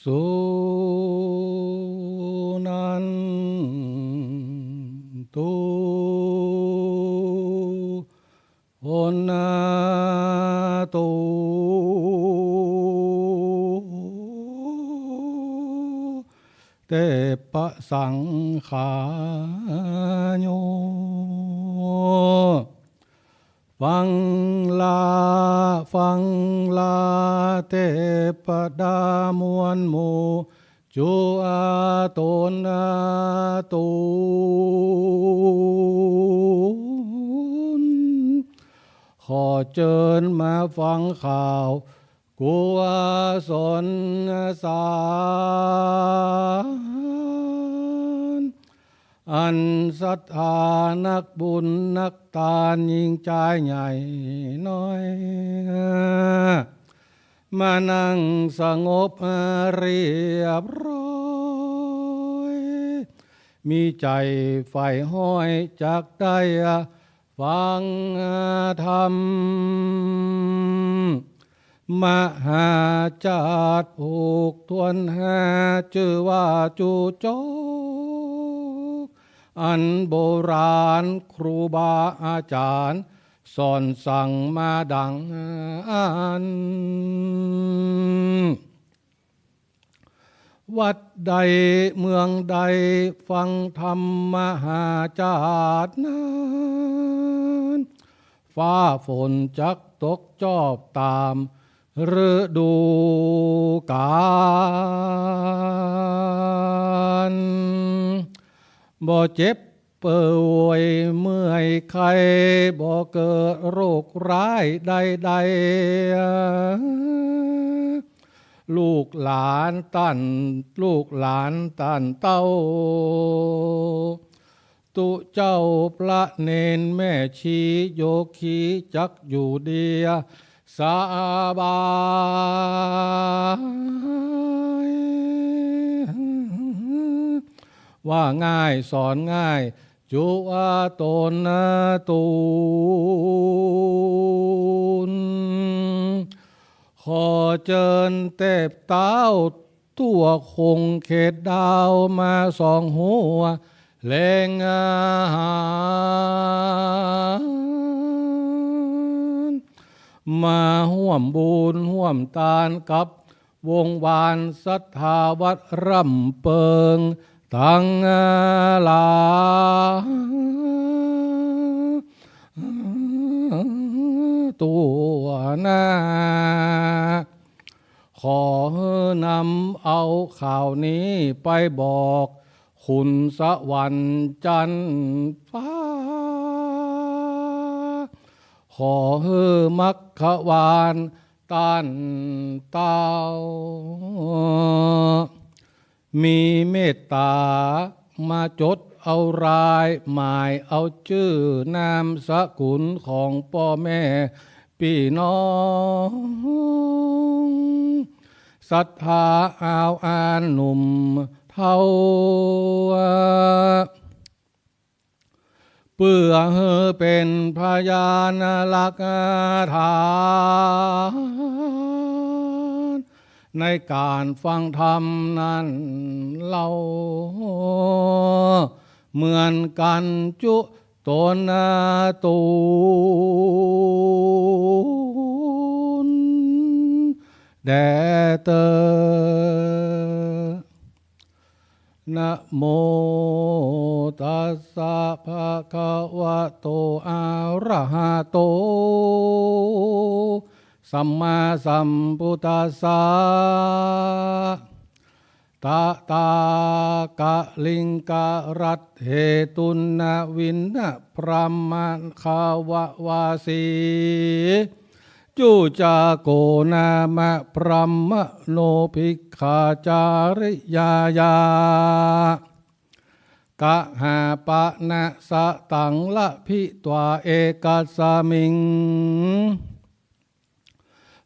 สุนันตุโอนาตุเตปะสังขาโยฟังลาเตปดามวนโมจุอาตนาตุนขอเชิญมาฟังข่าวกุศลสารอันศรัทธานักบุญนักทานยิ่งใจใหญ่น้อยมานั่งสงบเรียบร้อยมีใจใฝ่ห้อยจากได้ฟังธรรมมหาจาดผูกทวนหาชื่อว่าจูโจอันโบราณครูบาอาจารย์สอนสั่งมาดังอันวัดใดเมืองใดฟังธรรมมหาจาดนั้นฟ้าฝนจักตกจอบตามฤดูกาลบ่เจ็บป่วยเมื่อยไข้บ่เกิดโรคร้ายใดๆลูกหลานต้านเต้าตุเจ้าพระเนนแม่ชีโยคีจักอยู่เดียสาบายว่าง่ายสอนง่ายจุอาตนาตูนขอเจิญเทพเต้าตัวคงเขตดาวมาสองหัวแรงอาหารมาห่วมบุญห่วมทานกับวงวานศรัทธาวัดร่ำเปิงตั้งหลายตัวหน้าขอนำเอาข่าวนี้ไปบอกคุณสวรรค์จันทร์ฟ้าขอมัคควานต้านเต้ามีเมตตามาจดเอารายหมายเอาชื่อนามสกุลของพ่อแม่พี่น้องศรัทธาอาวอานหนุ่มเท่าเพื่อเป็นพยานหลักฐานในการฟังธรรมนั้นเราเหมือนกันจุตนาตูนแด่เตอนะโมตัสสะภะคะวะโตอะระหะโตสัมมาสัมพุทธัสสะตะตากะลิงกะรัตเหตุนวินนะพระมะขาวะวาสีจุจาโกนามะพรหมโนภิกขาจาริยายากะหาปะนะสะตังละพิตวาเอกสมิง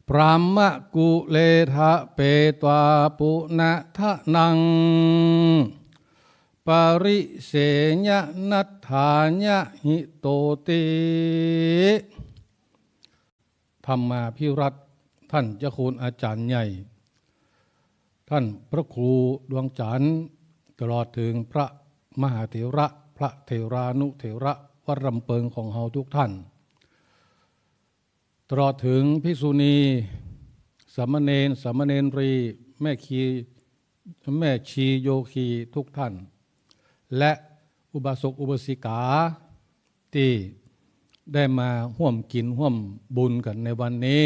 พรหมกุเลทะเปตวาปุณะทะนังปริเสญะนัฏฐาญะหิโตติธรรมาภิรัตน์ท่านเจ้าคุณอาจารย์ใหญ่ท ท่านพระครูดวงจันทร์ตลอดถึงพระมหาเถระพระเถรานุเถระวัดรำเปิงของเฮาทุกท่านตลอดถึงภิกษุณีสามเณรสามเณรีแม่ชีโยคีทุกท่านและอุบาสกอุบาสิกาที่ได้มาร่วมกินร่วมบุญกันในวันนี้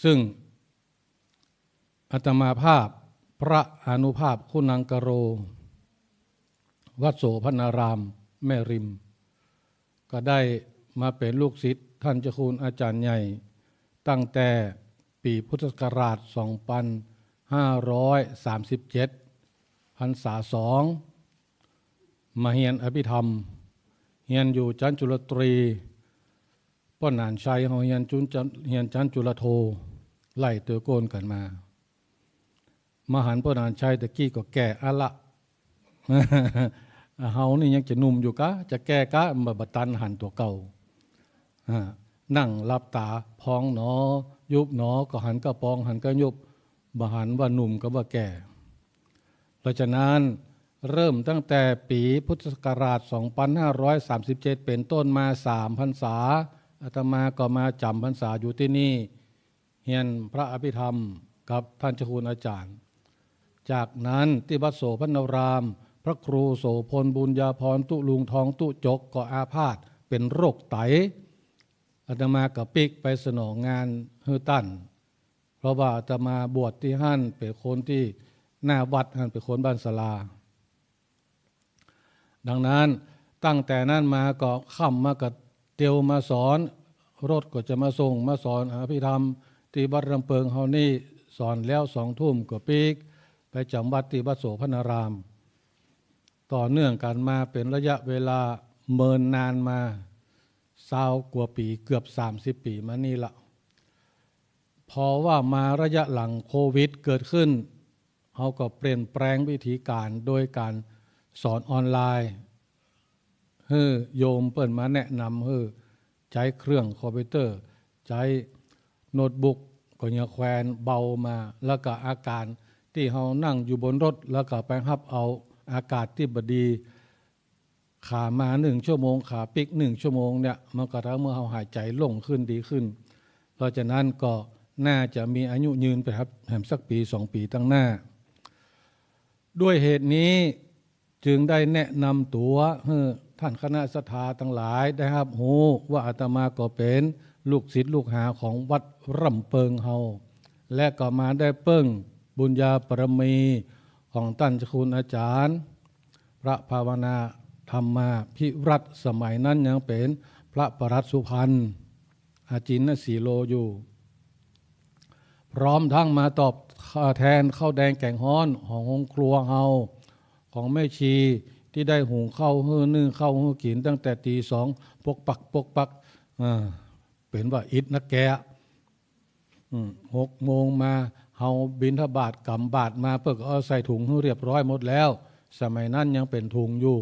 ซึ่งอาตมาภาพพระอานุภาพคุณังกโรวัดโสพนารามแม่ริมก็ได้มาเป็นลูกศิษย์ท่านเจ้าคุณอาจารย์ใหญ่ตั้งแต่ปีพุทธศักราช 2537 พรรษา 2มาเรียนอภิธรรมเรียนอยู่ชั้นจุลตรีป้อนหนานชัยเรียนชั้นจุลโทไล่เตือโกนกันมามหันป้อนหนานชัยตะกี้ก็แก่อะละ เฮานี่ยังจะหนุ่มอยู่กะจะแก้กะมาบัตันหันตัวเก่านั่งรับตาพองหนอยุบหนอก็หันก็ปองหันก็ยุบบหันว่าหนุ่มก็ว่าแก่เพราะฉะนั้นเริ่มตั้งแต่ปีพุทธศักราช 2537 เป็นต้นมา3 พรรษาอาตมาก็มาจำพรรษาอยู่ที่นี่เรียนพระอภิธรรมกับท่านเจ้าคุณอาจารย์จากนั้นที่วัดโสพนารามพระครูโสพลบุญญาภรณ์ตุลุงทองตุจกก็อาพาธเป็นโรคไตอาตมากับปิกไปสนองงานเฮือตั้นเพราะว่าอาตมาบวชที่หั่นเป็นคนที่หน้าวัดหั่นเป็นคนบ้านสลาดังนั้นตั้งแต่นั้นมาก็ค่ำมาก็เตียวมาสอนรถก็จะมาส่งมาสอนอภิธรรมที่วัดรำเปิงเฮานี่สอนแล้ว2 ทุ่มก็ปิกไปจำวัดที่วัดโสพนารามต่อเนื่องกันมาเป็นระยะเวลาเมินนานมา20 กว่าปีเกือบ30 ปีมานี่ละพอว่ามาระยะหลังโควิดเกิดขึ้นเขาก็เปลี่ยนแปลงวิธีการโดยการสอนออนไลน์โยมเปิ่นมาแนะนำใช้เครื่องคอมพิวเตอร์ใช้โน้ตบุ๊กก็อย่าแควนเบามาแล้วก็อาการที่เขานั่งอยู่บนรถแล้วก็ไปรับเอาอากาศที่บดีขามา1 ชั่วโมงขาปิก1 ชั่วโมงเนี่ยมันก็ทำเมื่อเขาหายใจลงขึ้นดีขึ้นเพราะฉะนั้นก็น่าจะมีอายุยืนไปครับแหมสักปี2 ปีตั้งหน้าด้วยเหตุนี้จึงได้แนะนำตัวท่านคณะศรัทธาทั้งหลายได้รับรู้ว่าอาตมาก็เป็นลูกศิษย์ลูกหาของวัดร่ำเปิงเฮาและก็มาได้เปิ้งบุญญาปรมีของท่านเจ้าคุณอาจารย์พระภาวนาธรรมาภิรัตน์สมัยนั้นยังเป็นพระปรัตสุพรรณอาจินสีโลอยู่พร้อมทั้งมาตอบแทนข้าวแดงแกงฮ้อนของโรงครัวเฮาของแม่ชีที่ได้หุงข้าวนึ่งข้าวกินตั้งแต่ตี 2ปกปักเป็นว่าอิดนักแกะ6 โมงมาเฮาบิณฑบาตกำบาตมาเพื่อเอาใส่ถุงเรียบร้อยหมดแล้วสมัยนั้นยังเป็นถุงอยู่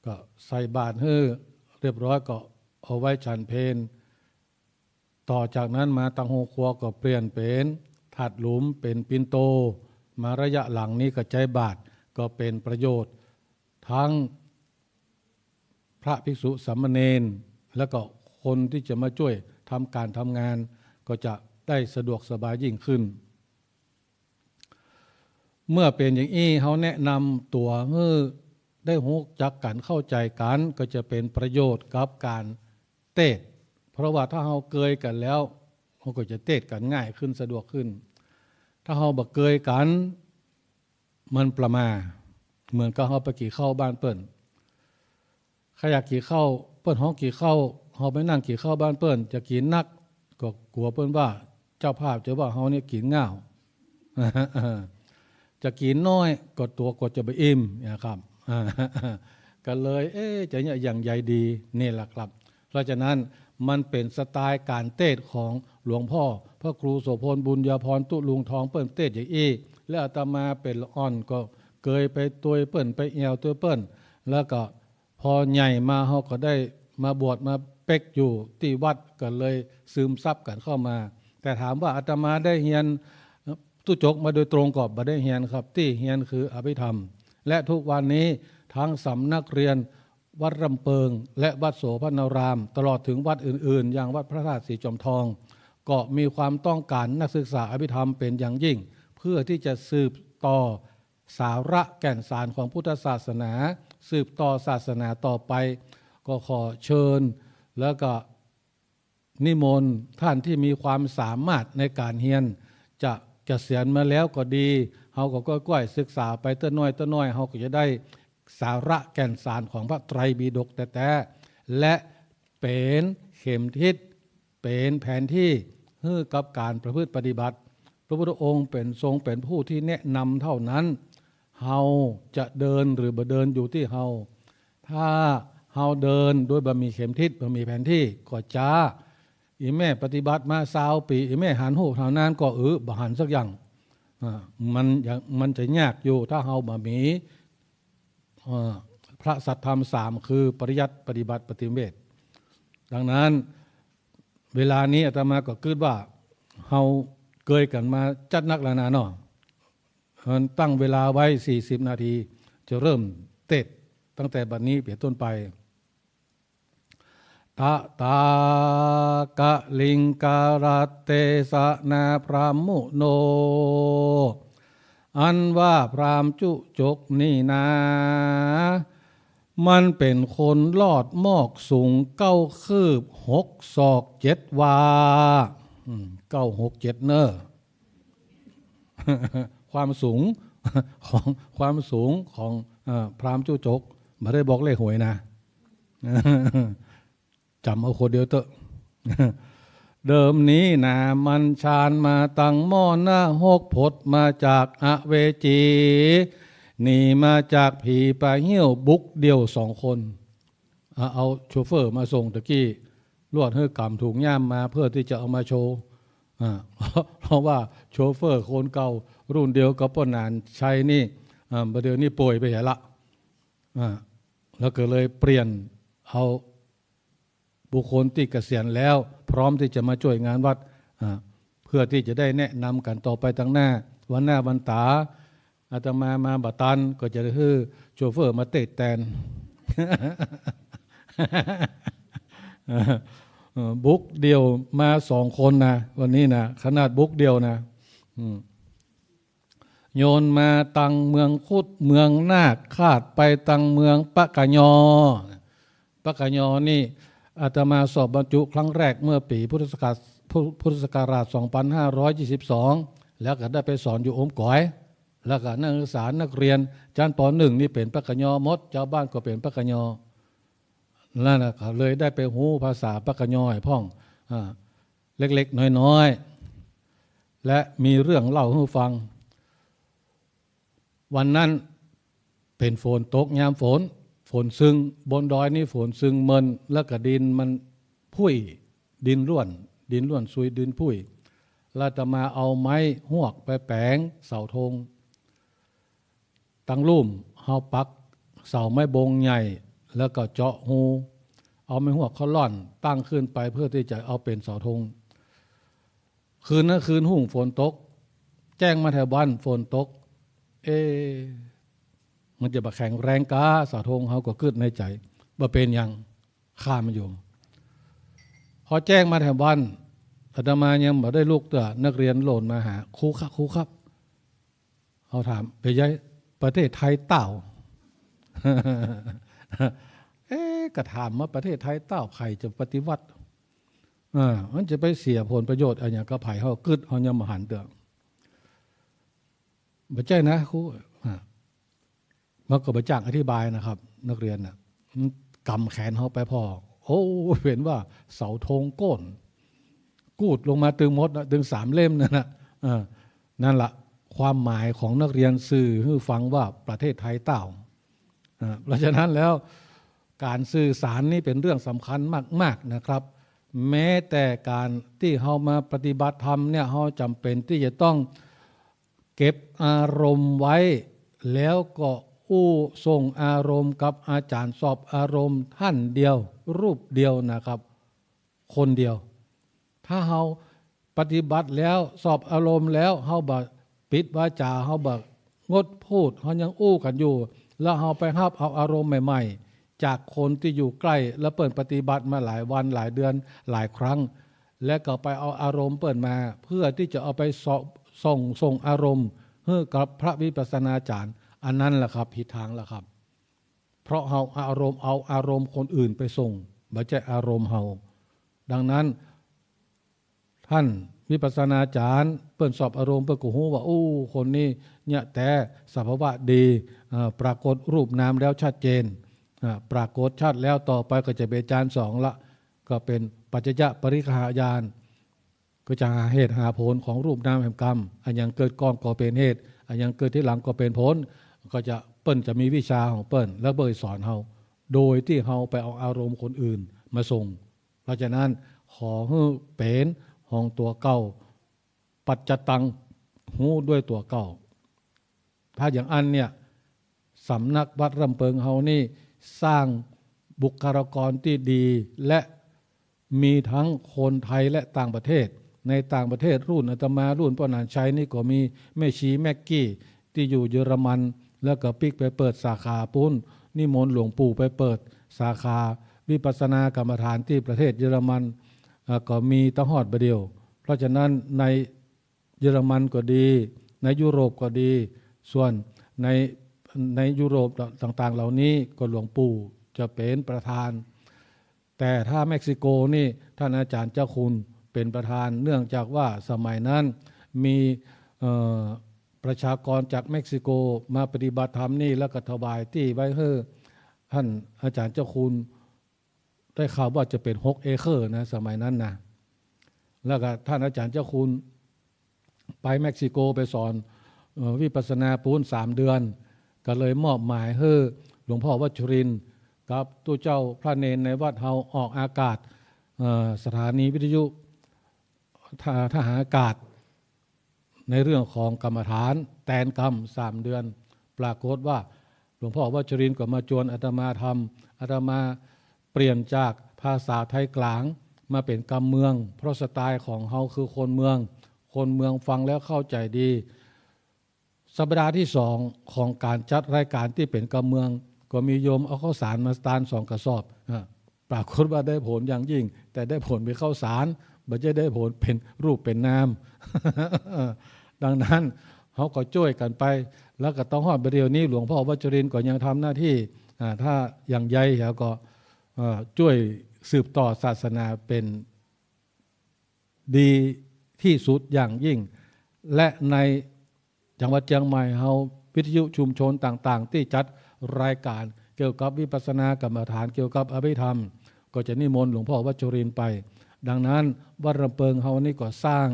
ก็ใส่บาตรเรียบร้อยก็เอาไว้ฉันเพลต่อจากนั้นมาตังโฮครัวก็เปลี่ยนเป็นถาดหลุมเป็นปิ่นโตมาระยะหลังนี้ก็ใจบาตรก็เป็นประโยชน์ทั้งพระภิกษุสามเณรแล้วก็คนที่จะมาช่วยทำการทำงานก็จะได้สะดวกสบายยิ่งขึ้นเมื่อเป็นอย่างนี้เขาแนะนำตัวได้รู้จักกันเข้าใจกันก็จะเป็นประโยชน์กับการเทศเพราะว่าถ้าเขาเกยกันแล้วเขาก็จะเทศกันง่ายขึ้นสะดวกขึ้นถ้าเขาบักเกยกันมันประมาเหมือนกับเขาไปกี่เข้าบ้านเปิ้นใครอยากกี่เข้าเปิ้นห้องกี่เข้าเขาไปนั่งกี่เข้าบ้านเปิ้นจะกินนักก็กลัวเปิ้นว่าเจ้าภาพจะว่าเขาเนี่ยกินง่าว จะกินน้อยก็ตัวก็จะไปอิ่มนะครับ ก็เลยจะเนี่ยอย่างใหญ่ดีนี่แหละครับเพราะฉะนั้นมันเป็นสไตล์การเทศของหลวงพ่อพระครูโสพลบุญญาภรณ์ตุลุงทองเปิ้นเทศอย่างอี้และอาตมาเป็นอ่อนก็เกยไปตัวเปิ้นไปแอวตัวเปิ้นแล้วก็พอใหญ่มาเขาก็ได้มาบวชมาเป็กอยู่ที่วัดก็เลยซึมซับกันเข้ามาแต่ถามว่าอาตมาได้เรียน ตุจกมาโดยตรงก็บ่ได้เรียนครับที่เรียนคืออภิธรรมและทุกวันนี้ทั้งสำนักเรียนวัดรำเปิงและวัดโสภณารามตลอดถึงวัดอื่นๆอย่างวัดพระธาตุสีจอมทองก็มีความต้องการนักศึกษาอภิธรรมเป็นอย่างยิ่งเพื่อที่จะสืบต่อสาระแก่นสารของพุทธศาสนาสืบต่อศาสนาต่อไปก็ขอเชิญแล้วก็นิมนต์ท่านที่มีความสามารถในการเรียนจะเกษียณมาแล้วก็ดีเฮาก็ก้อยๆศึกษาไปต้นน้อยเฮาก็จะได้สาระแก่นสารของพระไตรปิฎกแต่และเป็นเข็มทิศเป็นแผนที่ให้กับการประพฤติปฏิบัติพระพุทธองค์เป็นทรงเป็นผู้ที่แนะนำเท่านั้นเฮาจะเดินหรือบ่เดินอยู่ที่เฮาถ้าเฮาเดินโดยบ่มีเข็มทิศบ่มีแผนที่ก็จ้าอีแม่ปฏิบัติมา20 ปีอีแม่หันหูเท่านั้นก็บ่หันสักอย่างมันจะยากอยู่ถ้าเฮาบ่มีพระสัทธรรม3คือปริยัติปฏิบัติปฏิเวทดังนั้นเวลานี้อาตมาก็คิดว่าเฮาเกยกันมาจัดนักแล้วนะเนาะตั้งเวลาไว้40 นาทีจะเริ่มเทศตั้งแต่บัดนี้เป็นต้นไปตะตากะลิงการัตเตสะนาพรามมุโนอันว่าพรามจุจกนี่นะมันเป็นคนลอดมอกสูง9 คืบ6 ศอก 7 วา9 6 7เนอะ ความสูงของพรามจุจกไม่ได้บอกเลขหวยนะ จำเอาคนเดียวเถอะ เดิมนี้นะมันชานมาตั้งหม้อหน้า6 พดมาจากอเวจีหนีมาจากผีปลาเหี้ยวบุกเดียว2 คนเอาโชเฟอร์มาส่งตะกี้ลวดเฮือกำถุงย่ามมาเพื่อที่จะเอามาโชว์เพราะว่าโชเฟอร์คนเก่ารุ่นเดียวกับป้านานชัยนี่ประเดี๋ยวนี้ป่วยไปใหญ่ละแล้วก็เลยเปลี่ยนเอาบุคคลที่เกษียณแล้วพร้อมที่จะมาช่วยงานวัดเพื่อที่จะได้แนะนำกันต่อไปตั้งหน้าวันหน้าวันตาอาตมาบัตันก็จะให้โชเฟอร์มาเตะแตน บุกเดียวมา2 คนนะวันนี้นะขนาดบุกเดียวนะโยนมาตังเมืองคุดเมืองนาคคาดไปตังเมืองปะกะยอนี่อาตมาสอบบรรจุครั้งแรกเมื่อปีพุทธศักราช 2522 แล้วก็ได้ไปสอนอยู่อมก๋อยแล้วก็นักศึกษานักเรียนชั้นป .1 นี่เป็นปะกะยอหมดชาวบ้านก็เป็นปะกะยอนั่นนะเลยได้ไปหูภาษาปะกะยอให้พ่องเล็กๆน้อยๆและมีเรื่องเล่าให้ฟังวันนั้นเป็นฝนตกยามฝนซึงบนดอยนี่ฝนซึงเมินแล้วก็ดินมันพุ่ยดินร่วนซุยดินพุ่ยแล้วจะมาเอาไม้หวกไปแปลงเสาธงตั้งลุ่มเฮาปักเสาไม้บงใหญ่แล้วก็เจาะหูเอาไม้หวกเขาล่อนตั้งขึ้นไปเพื่อที่จะเอาเป็นเสาธงคืนนั้นคืนหุ่งฝนตกแจ้งมาแถวบ้านฝนตกมันจะบะแข็งแรงกาเสาธงเขาก็คิดในใจว่าเป็นยังข้ามันอยู่พอแจ้งมาแถวบ้านอาตมายังบ่ได้ลูกเต๋อนักเรียนโหล่นมาหาครูครับเขาถามไปย้ายประเทศไทยเต่า ก็ถามว่าประเทศไทยเต้าไผ่จะปฏิวัติมันจะไปเสียผลประโยชน์อะไรอย่างก็ไผ่เขากึดเขายำมหันเตือนบ่ใช่นะครูมันก็บ่จ้างอธิบายนะครับนักเรียนกำแขนเขาไปพอโอ้เห็นว่าเสาธงก้นกูดลงมาตึงมดตึง3 เล่มนั่นนะนั่นละความหมายของนักเรียนสื่อให้ฟังว่าประเทศไทยเต้าเพราะฉะนั้นแล้วการสื่อสารนี่เป็นเรื่องสำคัญมากๆนะครับแม้แต่การที่เรามาปฏิบัติธรรมเนี่ยเราจำเป็นที่จะต้องเก็บอารมณ์ไว้แล้วก็ส่งอารมณ์กับอาจารย์สอบอารมณ์ท่านเดียวรูปเดียวนะครับคนเดียวถ้าเราปฏิบัติแล้วสอบอารมณ์แล้วเรา ปิดวาจาเฮาบักงดพูดเฮายังอู้กันอยู่แล้วเฮาไปรับเอาอารมณ์ใหม่ๆจากคนที่อยู่ใกล้และเปิดปฏิบัติมาหลายวันหลายเดือนหลายครั้งและก็ไปเอาอารมณ์เปิดมาเพื่อที่จะเอาไปส่งอารมณ์ให้กับพระวิปัสสนาจารย์อันนั้นแหละครับผิดทางแล้วครับเพราะเอาอารมณ์คนอื่นไปส่งไม่ใช่อารมณ์เฮาดังนั้นท่านวิปัสสนาจารย์เปิ้นสอบอารมณ์เปิ้นก็ฮู้ว่าโอ้คนนี้เนี่ยแต่สภาวะดีปรากฏรูปนามแล้วชัดเจนปรากฏชัดแล้วต่อไปก็จะเป็นฌานสองละก็เป็นปัจจยปริฆาญาณก็จะหาเหตุหาผลของรูปนามแห่งกรรมอันยังเกิดก่อนก็เป็นเหตุอันยังเกิดที่หลังก็เป็นผลก็จะเปิ้นจะมีวิชาของเปิ้นแล้วเบิ่งสอนเฮาโดยที่เฮาไปเอาอารมณ์คนอื่นมาส่งเพราะฉะนั้นขอให้เป็นของตัวเก่าปัจจตังหูด้วยตัวเก่าถ้าอย่างอันเนี่ยสำนักวัดรำเพิงเฮานี่สร้างบุคลากรที่ดีและมีทั้งคนไทยและต่างประเทศในต่างประเทศรุ่นอาตมารุ่นพ่อหนานชัยนี่ก็มีแม่ชีแม็กกี้ที่อยู่เยอรมันแล้วก็ปิกไปเปิดสาขาปุ้นนิมนต์หลวงปู่ไปเปิดสาขาวิปัสสนากรรมฐานที่ประเทศเยอรมันก็มีตะฮอดบะเดียวเพราะฉะนั้นในเยอรมันก็ดีในยุโรปก็ดีส่วนในยุโรปต่างๆเหล่านี้ก็หลวงปู่จะเป็นประธานแต่ถ้าเม็กซิโกนี่ท่านอาจารย์เจ้าคุณเป็นประธานเนื่องจากว่าสมัยนั้นมีประชากรจากเม็กซิโกมาปฏิบัติธรรมนี่แล้วก็ถวายที่ไว้ให้ท่านอาจารย์เจ้าคุณได้ข่าวว่าจะเป็น6 เอเคอร์นะสมัยนั้นนะแล้วก็ท่านอาจารย์เจ้าคุณไปเม็กซิโกไปสอนวิปัสสนาปูน3 เดือนก็เลยมอบหมายให้หลวงพ่อวัชรินทร์กับตัวเจ้าพระเนนในวัดเฮาออกอากาศสถานีวิทยุทหารอากาศในเรื่องของกรรมฐานแตนกรรม3 เดือนปรากฏว่าหลวงพ่อวัชรินทร์ก็มาจวนอาตมาทำอาตมาเปลี่ยนจากภาษาไทยกลางมาเป็นกรรมเมืองเพราะสไตล์ของเฮาคือคนเมืองฟังแล้วเข้าใจดีสัปดาห์ที่2ของการจัดรายการที่เป็นกรรมเมืองก็มีโยมเอาข้าวสารมาตาน2 กระสอบปรากฏว่าได้ผลอย่างยิ่งแต่ได้ผลเป็นข้าวสารไม่ใช่ได้ผลเป็นรูปเป็นนาม ดังนั้นเขาก็ช่วยกันไปแล้วก็ต้องฮอดประเดี๋ยวนี้หลวงพ่อวัชรินทร์ก็ยังทำหน้าที่ถ้าอย่างใหญ่เขาก็ช่วยสืบต่อศาสนาเป็นดีที่สุดอย่างยิ่งและในจังหวัดเชียงใหม่เฮาวิทยุชุมชนต่างๆที่จัดรายการเกี่ยวกับวิปัสสนากรรมฐานเกี่ยวกับอภิธรรมก็จะนิมนต์หลวงพ่อวัชรินทร์ไปดังนั้นวัดรำเพิงเฮานี่ก็สร้าง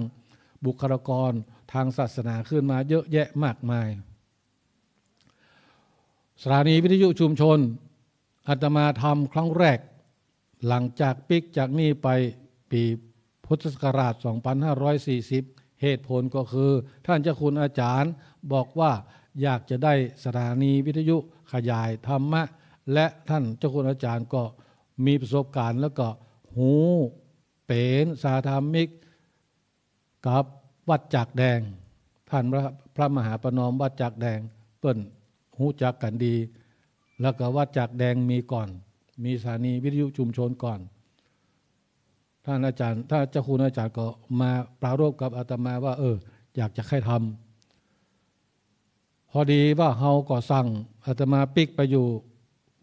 บุคลากรทางศาสนาขึ้นมาเยอะแยะมากมายสถานีวิทยุชุมชนอาตมาทำครั้งแรกหลังจากปิกจากนี้ไปปีพุทธศักราช 2540 เหตุผลก็คือท่านเจ้าคุณอาจารย์บอกว่าอยากจะได้สถานีวิทยุขยายธรรมะและท่านเจ้าคุณอาจารย์ก็มีประสบการณ์แล้วก็หูเป็นสาธรรมิกกับวัดจักแดงท่านพระมหาประนอมวัดจักแดงเปิ้นหูจักกันดีแล้วก็วัดจักแดงมีก่อนมีสถานีวิทยุชุมชนก่อนท่านอาจารย์ถ้าเจ้าคุณอาจารย์ก็มาปรารภกับอาตมาว่าอยากจะให้ทำพอดีว่าเฮาก็สั่งอาตมาปิกไปอยู่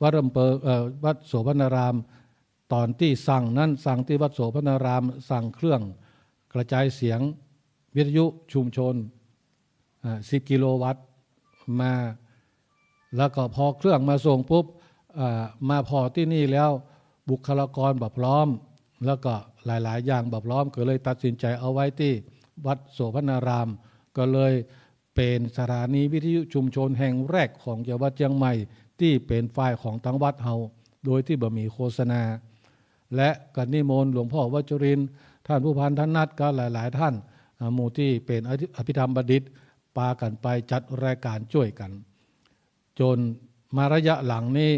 วัดวัดโสภณารามตอนที่สั่งนั้นสั่งที่วัดโสภณารามสั่งเครื่องกระจายเสียงวิทยุชุมชน10 กิโลวัตต์มาแล้วก็พอเครื่องมาส่งปุ๊บมาพอที่นี่แล้วบุคลากรแบบพร้อมแล้วก็หลายๆอย่างแบบพร้อมก็เลยตัดสินใจเอาไว้ที่วัดโสภณารามก็เลยเป็นสถานีวิทยุชุมชนแห่งแรกของจังหวัดเชียงใหม่ที่เป็นฝ่ายของทั้งวัดเฮาโดยที่บ่มีโฆษณาและก็นิมนต์หลวงพ่อวัชรินทร์ท่านผู้พันท่านนัดก็หลายๆท่านหมู่ที่เป็นอภิธรรมบัณฑิตปากันไปจัดรายการช่วยกันจนมาระยะหลังนี้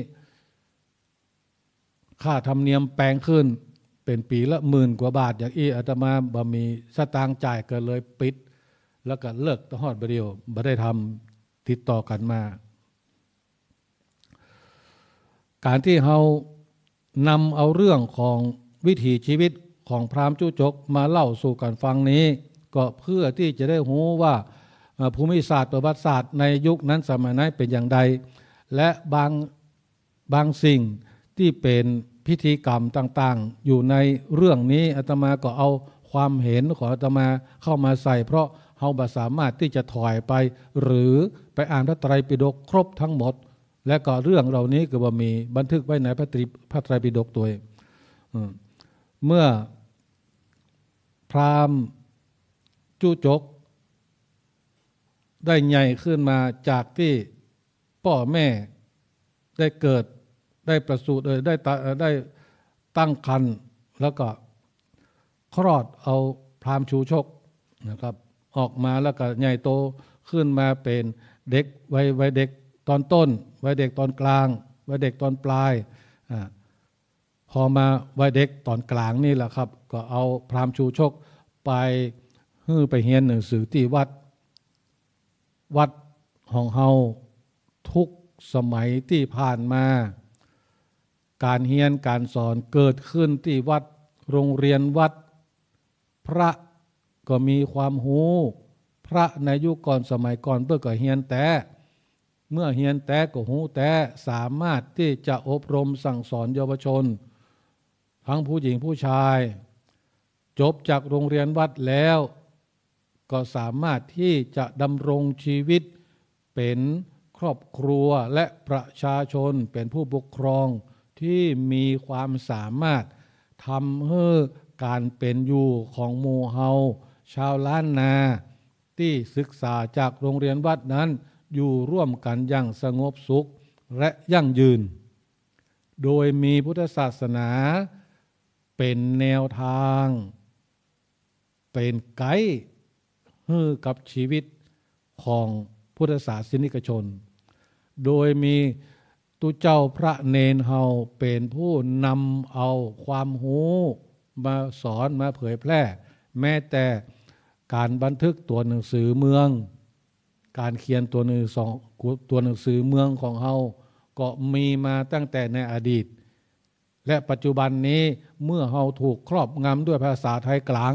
ค่าธรรมเนียมแปลงขึ้นเป็นปีละ10,000 กว่าบาทอย่างอาตมาบ่มีสตางค์จ่ายก็เลยปิด แล้วก็เลิกตะฮอดบเดียวบ่ได้ทำติดต่อกันมาการที่เรานำเอาเรื่องของวิถีชีวิตของพราหมณ์จุจกมาเล่าสู่กันฟังนี้ก็เพื่อที่จะได้รู้ว่าภูมิศาสตร์ประวัติศาสตร์ในยุคนั้นสมัยนั้นเป็นอย่างใดและบางสิ่งที่เป็นพิธีกรรมต่างๆอยู่ในเรื่องนี้อาตมาก็เอาความเห็นของอาตมาเข้ามาใส่เพราะเราบ่สามารถที่จะถอยไปหรือไปอ่านพระไตรปิฎกครบทั้งหมดและก็เรื่องเหล่านี้ก็บ่มีบันทึกไว้ในพระไตรปิฎกตัวเองเมื่อพราหมณ์จุจกได้ใหญ่ขึ้นมาจากที่พ่อแม่ได้เกิดได้ประสูติได้ตั้งครรภ์แล้วก็คลอดเอาพราหมณ์ชูชกนะครับออกมาแล้วก็ใหญ่โตขึ้นมาเป็นเด็กวัยเด็กตอนต้นวัยเด็กตอนกลางวัยเด็กตอนปลายพอมาวัยเด็กตอนกลางนี่แหละครับก็เอาพราหมณ์ชูชกไปเรียนหนังสือที่วัดของเฮาทุกสมัยที่ผ่านมาการเรียนการสอนเกิดขึ้นที่วัดโรงเรียนวัดพระก็มีความรู้พระในยุคก่อนสมัยก่อนเพื่อก็เรียนแต่เมื่อเรียนแต่ก็รู้แต่สามารถที่จะอบรมสั่งสอนเยาวชนทั้งผู้หญิงผู้ชายจบจากโรงเรียนวัดแล้วก็สามารถที่จะดำรงชีวิตเป็นครอบครัวและประชาชนเป็นผู้ปกครองที่มีความสามารถทำให้การเป็นอยู่ของหมู่เฮาชาวล้านนาที่ศึกษาจากโรงเรียนวัดนั้นอยู่ร่วมกันอย่างสงบสุขและยั่งยืนโดยมีพุทธศาสนาเป็นแนวทางเป็นไกด์ให้กับชีวิตของพุทธศาสนิกชนโดยมีตุเจ้าพระเนนเฮาเป็นผู้นำเอาความรู้มาสอนมาเผยแพร่แม้แต่การบันทึกตัวหนังสือเมืองการเขียนตัวหนังสือเมืองของเฮาก็มีมาตั้งแต่ในอดีตและปัจจุบันนี้เมื่อเฮาถูกครอบงำด้วยภาษาไทยกลาง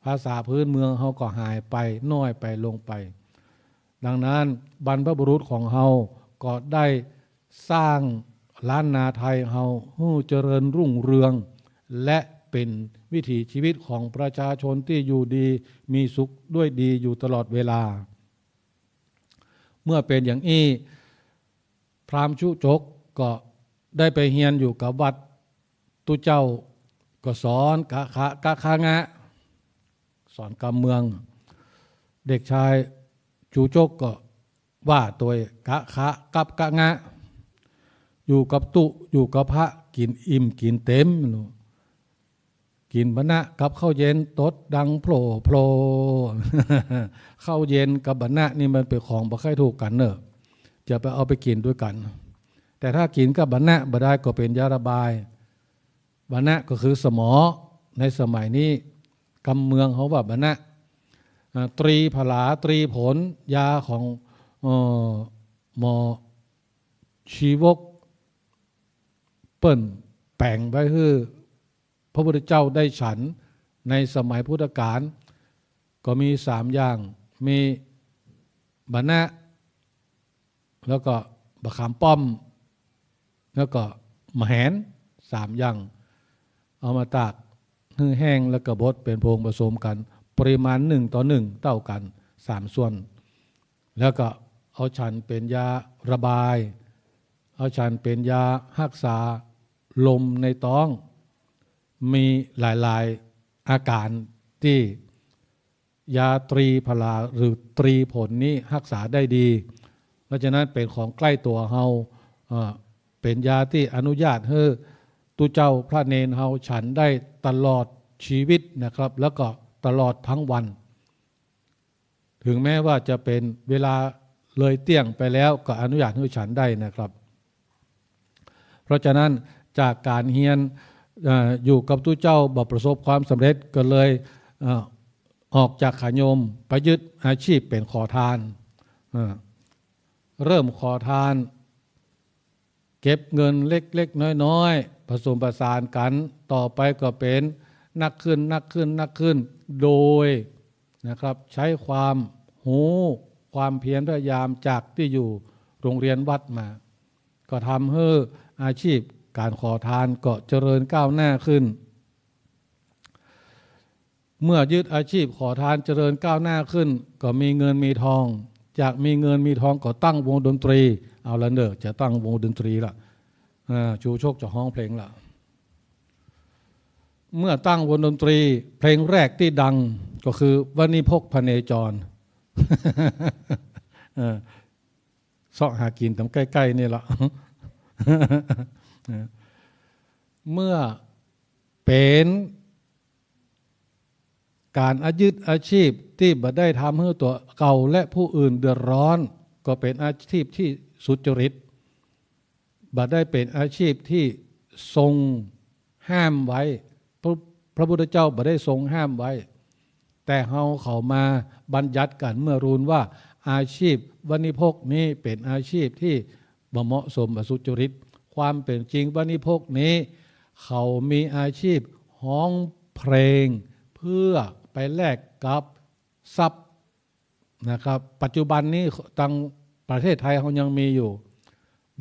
ภาษาพื้นเมืองเฮาก็หายไปน้อยไปลงไปดังนั้นบรรพบุรุษของเฮาก็ได้สร้างล้านนาไทยเฮาให้เจริญรุ่งเรืองและเป็นวิถีชีวิตของประชาชนที่อยู่ดีมีสุขด้วยดีอยู่ตลอดเวลาเมื่อเป็นอย่างนี้พราหมณ์ชุจกก็ได้ไปเรียนอยู่กับวัดตุเจ้าก็สอนกะคางะสอนกำเมืองเด็กชายจูจกก็ว่าตัวกะคะกับกะงะอยู่กับตุอยู่กับพระกินอิ่มกินเต็มกินบรรณะกับข้าวเย็นตดดังโผล่ข้าวเย็นกับบรรณะนี่มันเป็นของบ่ค่อยถูกกันเนอะจะไปเอาไปกินด้วยกันแต่ถ้ากินกับบรรณะบ่ได้ก็เป็นยาระบายบรรณะก็คือสมอในสมัยนี้กำเมืองเขาว่าบรรณะตรีผลาตรีผลยาของหมอชีวกเปิ้นแป่งไว้คือพระพุทธเจ้าได้ฉันในสมัยพุทธกาลก็มี3อย่างมีบรรณะแล้วก็บะขามป้อมแล้วก็มะแหน3อย่างเอามาตากให้แห้งแล้วก็บดเป็นโพรงผสมกันปริมาณ1:1เท่ากัน3ส่วนแล้วก็เอาฉันเป็นยาระบายเอาฉันเป็นยารักษาลมในท้องมีหลายๆอาการที่ยาตรีพลาหรือตรีผลนี้รักษาได้ดีเพราะฉะนั้นเป็นของใกล้ตัวเฮาเป็นยาที่อนุญาตให้ตุเจ้าพระเนนเฮาฉันได้ตลอดชีวิตนะครับแล้วก็ตลอดทั้งวันถึงแม้ว่าจะเป็นเวลาเลยเที่ยงไปแล้วก็อนุญาตให้ฉันได้นะครับเพราะฉะนั้นจากการเรียนอยู่กับตุเจ้าบ่ประสบความสำเร็จก็เลย ออกจากขโยมไปยึดอาชีพเป็นขอทานเริ่มขอทานเก็บเงินเล็กๆน้อยๆผสมผสานกันต่อไปก็เป็นนักขึ้นโดยนะครับใช้ความหูความเพียรพยายามจากที่อยู่โรงเรียนวัดมาก็ทำให้อาชีพการขอทานก็เจริญก้าวหน้าขึ้นเมื่อยึดอาชีพขอทานเจริญก้าวหน้าขึ้นก็มีเงินมีทองจากมีเงินมีทองก็ตั้งวงดนตรีเอาละเนอะจะตั้งวงดนตรีละชูโชคจะห้องเพลงละเมื่อตั้งวงดนตรีเพลงแรกที่ดังก็คือวณิพกพเนจรเสาะหากินตำใกล้ๆนี่ละเมื่อเป็นการยึดอาชีพที่บ่ได้ทำให้ตัวเก่าและผู้อื่นเดือดร้อนก็เป็นอาชีพที่สุจริตบ่ได้เป็นอาชีพที่ทรงห้ามไว้พระพุทธเจ้าบ่ได้ทรงห้ามไว้แต่เขามาบัญญัติกันเมื่อรู้ว่าอาชีพวณิพกนี้เป็นอาชีพที่บ่เหมาะสมบ่สุจริตความเป็นจริงวณิพกนี้เขามีอาชีพฮ้องเพลงเพื่อไปแลกกับทรัพย์นะครับปัจจุบันนี้ทางประเทศไทยเขายังมีอยู่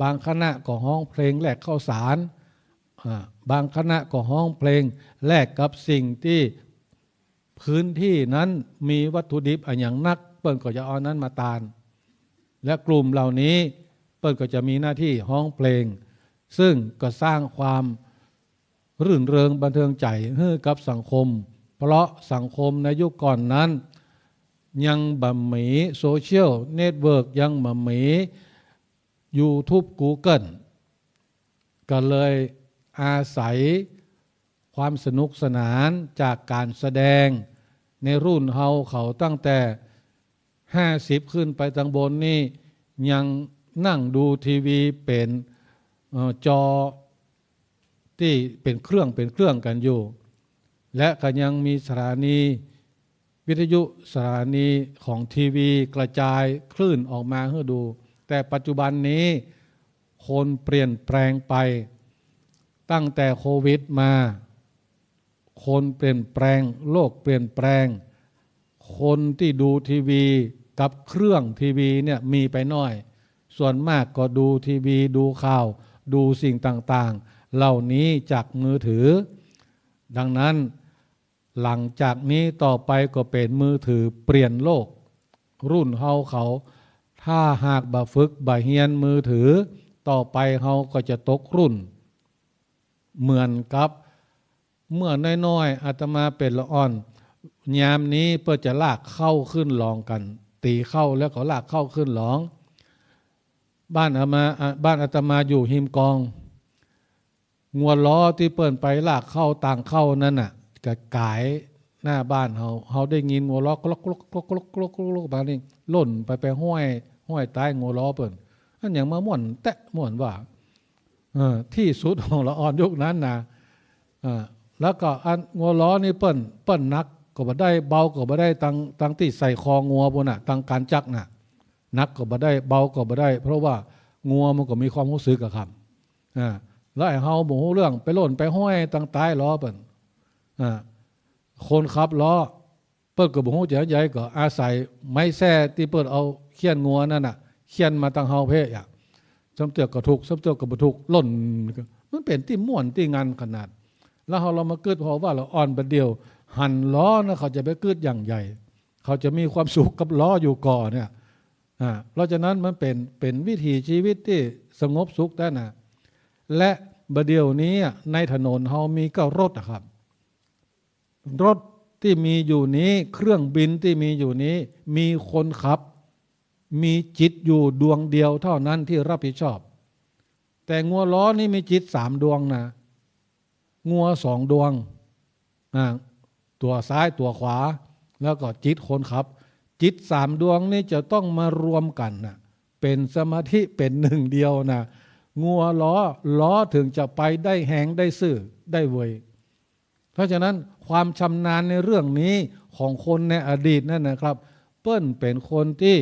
บางคณะก็ฮ้องเพลงแลกข้าวสารบางคณะก็ฮ้องเพลงแลกกับสิ่งที่พื้นที่นั้นมีวัตถุดิบอย่างนักเปิ้นก็จะเอานั้นมาตานและกลุ่มเหล่านี้เปิ้นก็จะมีหน้าที่ฮ้องเพลงซึ่งก็สร้างความรื่นเริงบันเทิงใจให้กับสังคมเพราะสังคมในยุคก่อนนั้นยังบ่มีโซเชียลเน็ตเวิร์กยังบ่มี YouTube Google ก็เลยอาศัยความสนุกสนานจากการแสดงในรุ่นเขาตั้งแต่50ขึ้นไปทางบนนี่ยังนั่งดูทีวีเป็นจอที่เป็นเครื่องกันอยู่และก็ยังมีสถานีวิทยุสถานีของทีวีกระจายคลื่นออกมาให้ดูแต่ปัจจุบันนี้คนเปลี่ยนแปลงไปตั้งแต่โควิดมาคนเปลี่ยนแปลงโลกเปลี่ยนแปลงคนที่ดูทีวีกับเครื่องทีวีเนี่ยมีไปน้อยส่วนมากก็ดูทีวีดูข่าวดูสิ่งต่างๆเหล่านี้จากมือถือดังนั้นหลังจากนี้ต่อไปก็เป็นมือถือเปลี่ยนโลกรุ่นเขาถ้าหากบ่ฝึกบ่เฮียนมือถือต่อไปเขาก็จะตกรุ่นเหมือนกับเมื่อน้อยๆอาตมาเป็นละอ่อนยามนี้เพื่อจะลากเข้าขึ้นลองกันตีเข้าแล้วก็ลากเข้าขึ้นหลองบ้านอาตมาอยู่หิมกองงัวล้อที่เปิ่นไปลากเข้าต่างเข้านั่นน่ะกะกายหน้าบ้านเขาได้ยินงัวล้อกลกบางนี่ล่นไปห้อยใต้งัวล้อเปิ่นอันอย่างมาม่วนแตะม่วนว่าที่สุดของละอ่อนยุคนั้นนะแล้วก็อันงัวล้อนี่เปิ้นนักก็บ่ได้เบาก็บ่ได้ตั้งที่ใส่คองัวบนน่ะตั้งการจักน่ะนักก็บ่ได้เบาก็บ่ได้เพราะว่างัวมันก็มีความรู้สึกอะครับแล้วไอ้เฮาบ่ฮู้เรื่องไปล่นไปห้อยตั้งใต้ล้อเปิ้นคนขับล้อเปิ้นก็บ่ฮู้จะใหญ่ก็อาศัยไม้แส้ที่เปิ้นเอาเขี้ยนงัวนั่นน่ะเขี้ยนมาตั้งเฮาเพะอ่ะสำเตือกก็ถูกสำเตือกก็บ่ถูกล่นมันเป็นที่ม่วนที่งานขนาดแล้วเรามาเกิดเพราะว่าเราอ่อนประเดียวหันล้อนะเขาจะไปเกิดอย่างใหญ่เขาจะมีความสุขกับล้ออยู่ก่อนเนี่ยเพราะฉะนั้นมันเป็นวิถีชีวิตที่สงบสุขได้นะและประเดี๋ยวนี้ในถนนเรามีก็รถครับรถที่มีอยู่นี้เครื่องบินที่มีอยู่นี้มีคนขับมีจิตอยู่ดวงเดียวเท่านั้นที่รับผิดชอบแต่งัวล้อนี่มีจิต3 ดวงนะงัว2 ดวงตัวซ้ายตัวขวาแล้วก็จิตคนขับจิต3 ดวงนี่จะต้องมารวมกันนะเป็นสมาธิเป็นหนึ่งเดียวนะงัวล้อถึงจะไปได้แหงได้ซื่อได้เวย เพราะฉะนั้นความชำนาญในเรื่องนี้ของคนในอดีตนั่นนะครับเปิ้นเป็นคนที่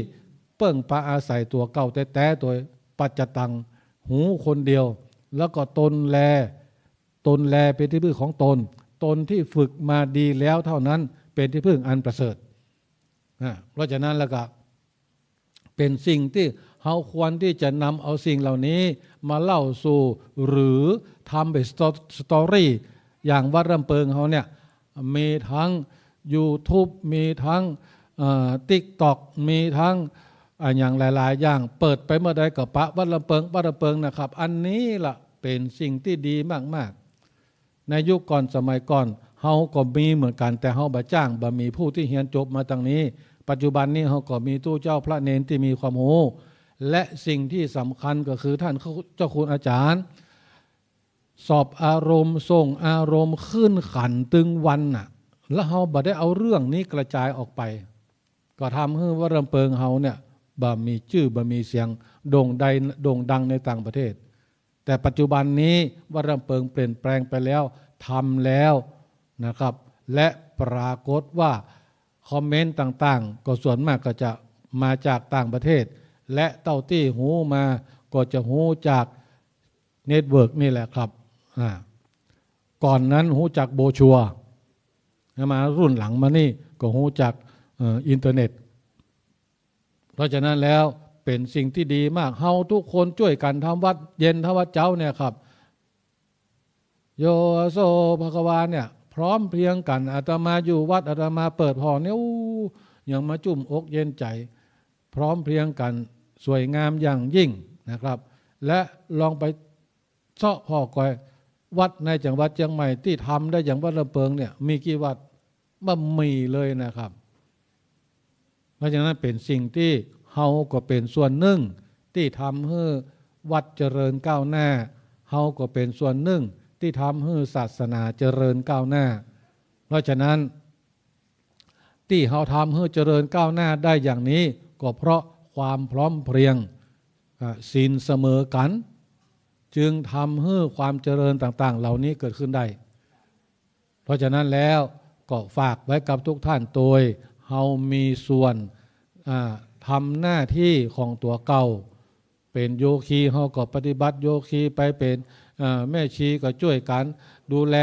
เปิ้งปะอาศัยตัวเก่าแต่ตัวปัจจตังหูคนเดียวแล้วก็ตนแลเป็นที่พึ่งของตนที่ฝึกมาดีแล้วเท่านั้นเป็นที่พึ่งอันประเสริฐเพราะฉะนั้นแล้วก็เป็นสิ่งที่เราควรที่จะนำเอาสิ่งเหล่านี้มาเล่าสู่หรือทำเป็นสตอรี่อย่างวัดลำเปิงเขาเนี่ยมีทั้ง YouTube มีทั้งTikTok มีทั้งอย่างหลายๆอย่างเปิดไปเมื่อใดก็ปะวัดลำเปิงนะครับอันนี้ล่ะเป็นสิ่งที่ดีมากๆในยุคก่อนสมัยก่อนเฮาก็มีเหมือนกันแต่เฮาบ่จ้างบ่มีผู้ที่เรียนจบมาตั้งนี้ปัจจุบันนี้เฮาก็มีตู้เจ้าพระเนนที่มีความรู้และสิ่งที่สำคัญก็คือท่านเจ้าคุณอาจารย์สอบอารมณ์ส่งอารมณ์ขึ้นขันตึงวันน่ะแล้วเฮาบ่ได้เอาเรื่องนี้กระจายออกไปก็ทำให้วัดลำเปิงเฮาเนี่ยบ่มีชื่อบ่มีเสียงโด่งดังในต่างประเทศแต่ปัจจุบันนี้วัดลำเปิงเปลี่ยนแปลงไปแล้วทำแล้วนะครับและปรากฏว่าคอมเมนต์ต่างๆก็ส่วนมากก็จะมาจากต่างประเทศและเต้าที่หูมาก็จะหูจากเน็ตเวิร์กนี่แหละครับก่อนนั้นหูจากโบชัวมารุ่นหลังมานี่ก็หูจากอินเทอร์เน็ตเพราะฉะนั้นแล้วเป็นสิ่งที่ดีมากเฮาทุกคนช่วยกันทำวัดเย็นทำวัดเจ้าเนี่ยครับโยโสภควาเนี่ยพร้อมเพรียงกันอาตมาอยู่วัดอาตมาเปิดห้องเนี่ยยังมาจุ่มอกเย็นใจพร้อมเพรียงกันสวยงามอย่างยิ่งนะครับและลองไปเสาะพ่อกอยวัดในจังหวัดเชียงใหม่ที่ทำได้อย่างวัดลำเปิงเนี่ยมีกี่วัดบ่มีเลยนะครับเพราะฉะนั้นเป็นสิ่งที่เฮาก็เป็นส่วนหนึ่งที่ทำให้วัดเจริญก้าวหน้าเฮาก็เป็นส่วนหนึ่งที่ทำให้ศาสนาเจริญก้าวหน้าเพราะฉะนั้นที่เฮาทำให้เจริญก้าวหน้าได้อย่างนี้ก็เพราะความพร้อมเพรียงศีลเสมอกันจึงทำให้ความเจริญต่างๆเหล่านี้เกิดขึ้นได้เพราะฉะนั้นแล้วก็ฝากไว้กับทุกท่านโดยเฮามีส่วนทำหน้าที่ของตัวเก่าเป็นโยคีเฮาก็ปฏิบัติโยคีไปเป็นแม่ชีก็ช่วยกันดูแล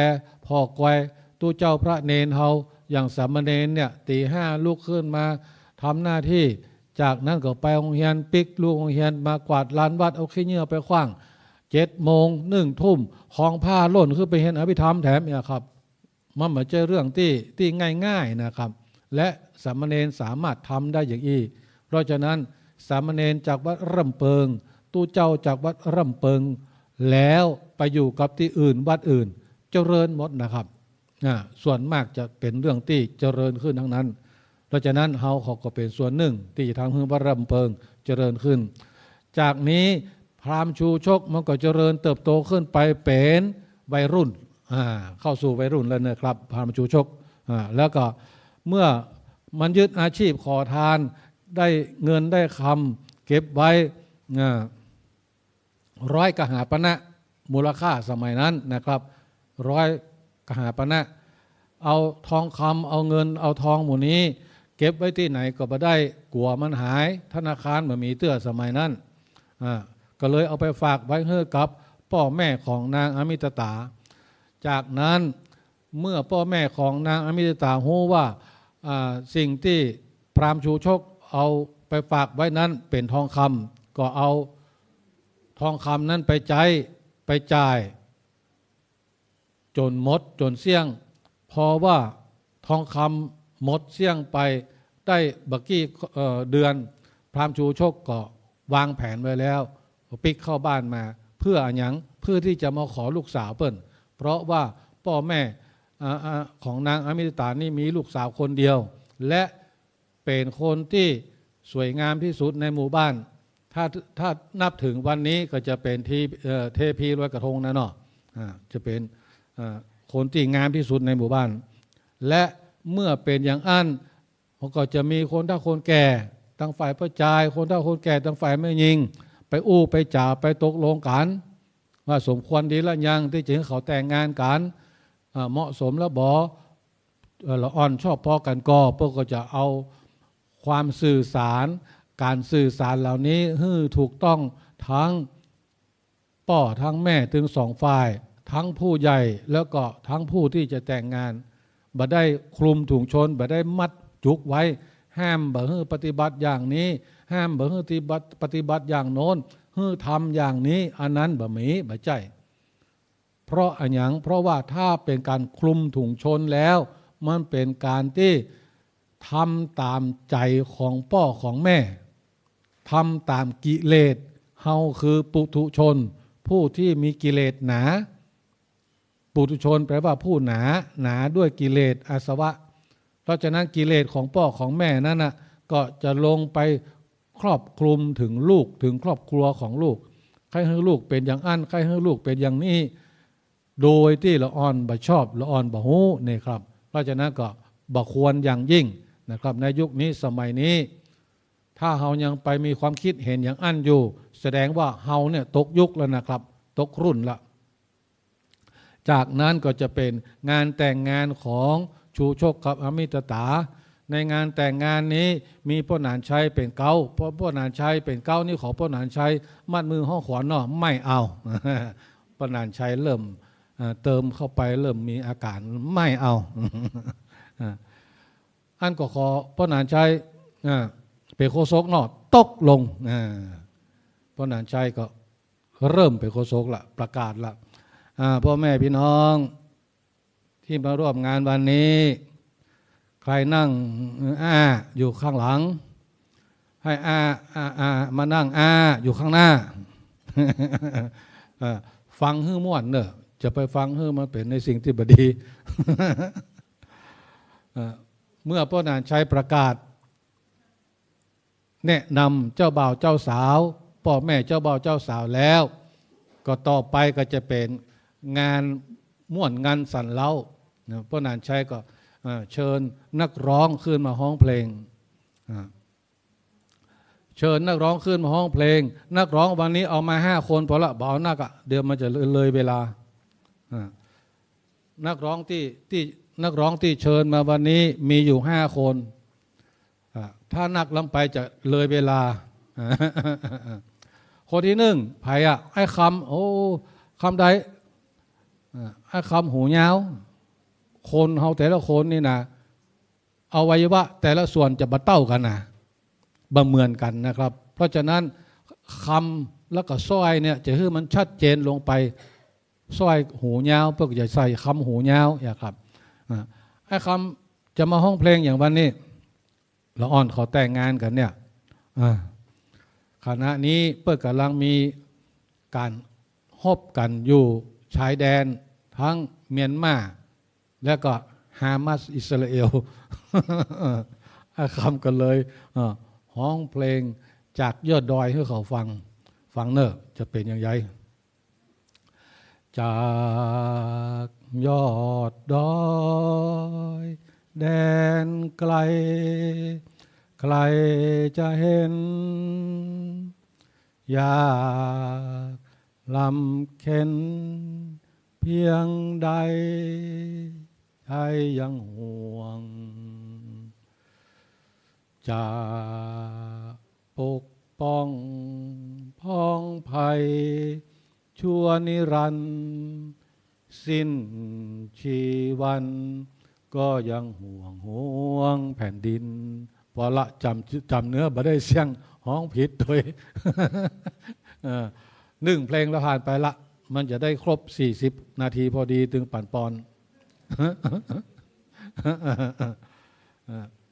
พ่อกวยตู้เจ้าพระเนนเฮาอย่างสามเณรเนี่ยตีห้าลุกขึ้นมาทำหน้าที่จากนั้นก็ไปโรงเรียนปิกลูกโรงเรียนมากวาดลานวัดเอาขี้เหงื่อไปขว้าง7 โมง 1 ทุ่มของผ้าล่นขึ้นไปเห็นอภิธรรมแถมเนี่ยครับมันเหมือนเจอเรื่องที่ง่ายๆนะครับและสามเณรสามารถทำได้อย่างอี้เพราะฉะนั้นสามเณรจากวัดร่ำเปิงตู้เจ้าจากวัดร่ำเปิงแล้วไปอยู่กับที่อื่นวัดอื่นเจริญหมดนะครับส่วนมากจะเป็นเรื่องที่เจริญขึ้นทั้งนั้นเพราะฉะนั้นเฮาเขาก็เป็นส่วนหนึ่งที่ทำให้วัดร่ำเปิงเจริญขึ้นจากนี้พราหมณ์ชูชกมันก็เจริญเติบโตขึ้นไปเป็นวัยรุ่นเข้าสู่วัยรุ่นแล้วนะครับพราหมณ์ชูชกแล้วก็เมื่อมันยึดอาชีพขอทานได้เงินได้คำเก็บไว้100 กหาปณะมูลค่าสมัยนั้นนะครับ100 กหาปณะเอาทองคำเอาเงินเอาทองหมู่นี้เก็บไว้ที่ไหนก็ไม่ได้กลัวมันหายธนาคารมันมีเตื้อสมัยนั้นก็เลยเอาไปฝากไว้ให้กับพ่อแม่ของนางอมิตตาจากนั้นเมื่อพ่อแม่ของนางอมิตตารู้ว่าสิ่งที่พราหมณ์ชูชกเอาไปฝากไว้นั้นเป็นทองคำก็เอาทองคำนั้นไปจ่ายจนหมดจนเสี่ยงพอว่าทองคำหมดเสี่ยงไปได้บักกี้เดือนพราหมณ์ชูชกก็วางแผนไว้แล้วปิกเข้าบ้านมาเพื่ออย่างเพื่อที่จะมาขอลูกสาวเปิ้นเพราะว่าพ่อแม่ของนางอมิตตานี่มีลูกสาวคนเดียวและเป็นคนที่สวยงามที่สุดในหมู่บ้านถ้านับถึงวันนี้ก็จะเป็นเทพีลอยกระทงนะเนาะจะเป็นคนที่งามที่สุดในหมู่บ้านและเมื่อเป็นอย่างอั้นก็จะมีคนถ้าคนแก่ตั้งฝ่ายประจายคนถ้าคนแก่ตั้งฝ่ายไม่ยิงไปอู้ไปจ่าไปตกลงกันว่าสมควรดีละยังที่จะให้เขาแต่งงานกัน เหมาะสมแล้วบ่ละอ่อนชอบพอกันพวกก็จะเอาความสื่อสารการสื่อสารเหล่านี้ให้ถูกต้องทั้งพ่อทั้งแม่ถึงสองฝ่ายทั้งผู้ใหญ่แล้วก็ทั้งผู้ที่จะแต่งงานบ่ได้คลุมถุงชนบ่ได้มัดจุกไว้ห้ามบ่ให้ปฏิบัติอย่างนี้ห้ามบ่ให้ปฏิบัติอย่างโน้นให้ทำอย่างนี้อันนั้นบ่มีบ่ใจเพราะอันหยังเพราะว่าถ้าเป็นการคลุมถุงชนแล้วมันเป็นการที่ทำตามใจของพ่อของแม่ทำตามกิเลสเฮาคือปุถุชนผู้ที่มีกิเลสหนาปุถุชนแปลว่าผู้หนาด้วยกิเลสอาสวะเพราะฉะนั้นกิเลสของพ่อของแม่นั้นน่ะก็จะลงไปครอบคลุมถึงลูกถึงครอบครัวของลูกใครให้ลูกเป็นอย่างอั้นใครให้ลูกเป็นอย่างนี้โดยที่ละอ่อนบ่ชอบละอ่อนบ่ฮู้นี่ครับเพราะฉะนั้นก็บ่ควรอย่างยิ่งนะครับในยุคนี้สมัยนี้ถ้าเฮายังไปมีความคิดเห็นอย่างอั้นอยู่แสดงว่าเฮาเนี่ยตกยุคแล้วนะครับตกรุ่นละจากนั้นก็จะเป็นงานแต่งงานของชูชกกับอมิตตาในงานแต่งงานนี้มีพ่อหนานชัยเป็นเก้าพ่อหนานชัยเป็นเก้านี่ขอพ่อหนานชัยมัดมือห้องขวานเนาะไม่เอา พ่อหนานชัยเริ่มเติมเข้าไปเริ่มมีอาการไม่เอา อันก็ขอพ่อหนานชัยเป็นโฆษกเนาะตกลงพ่อหนานชัยก็เริ่มเป็นโฆษกละประกาศละพ่อแม่พี่น้องที่มาร่วมงานวันนี้ใครนั่งอยู่ข้างหลังให้มานั่งอยู่ข้างหน้า ฟังฮื้อม่วนเนอะจะไปฟังฮื้อมันเป็นในสิ่งที่บดี เมื่อพ่อหนานชัยประกาศแนะนำเจ้าบ่าวเจ้าสาวพ่อแม่เจ้าบ่าวเจ้าสาวแล้วก็ต่อไปก็จะเป็นงานม่วนงานสั่นเล้าพ่อหนานชัยก็เชิญนักร้องขึ้นมาร้องเพลงเชิญนักร้องขึ้นมาร้องเพลงนักร้องวันนี้เอามา5 คนพอละบ่เอานักเดี๋ยวมันจะเลยเวลานักร้องที่เชิญมาวันนี้มีอยู่5 คนถ้านักลำไปจะเลยเวลา คนที่1ไผ่ไอ้คำคำใดไอ้คำหูยาวคนเฮาแต่ละคนนี่นะอวัยวะแต่ละส่วนจะบ่เต้ากันนะบ่เหมือนกันนะครับเพราะฉะนั้นคำแล้วก็สร้อยเนี่ยจะให้มันชัดเจนลงไปสร้อยหูยาวเพื่อจะใส่คำหูยาวอย่างครับไอ้คำจะมาห้องเพลงอย่างวันนี้ละอ่อนขอแต่งงานกันเนี่ยขณะนี้เพื่อกำลังมีการฮบกันอยู่ชายแดนทั้งเมียนมาแล้วก็ฮามาสอิสราเอล คำกันเลยห้องเพลงจากยอดดอยให้เขาฟังเนอะจะเป็นอย่างไรจากยอดดอยแดนไกลใครจะเห็นอยากลำเข็นเพียงใดใจยังห่วงจะปกป้องพ้องภัยชั่วนิรันดร์สิ้นชีวันก็ยังห่วงแผ่นดินพอละจำเนื้อบ่ได้เสียงห้องผิดโดย 1 เพลงแล้วผ่านไปละมันจะได้ครบ40 นาทีพอดีถึงปั่นปอน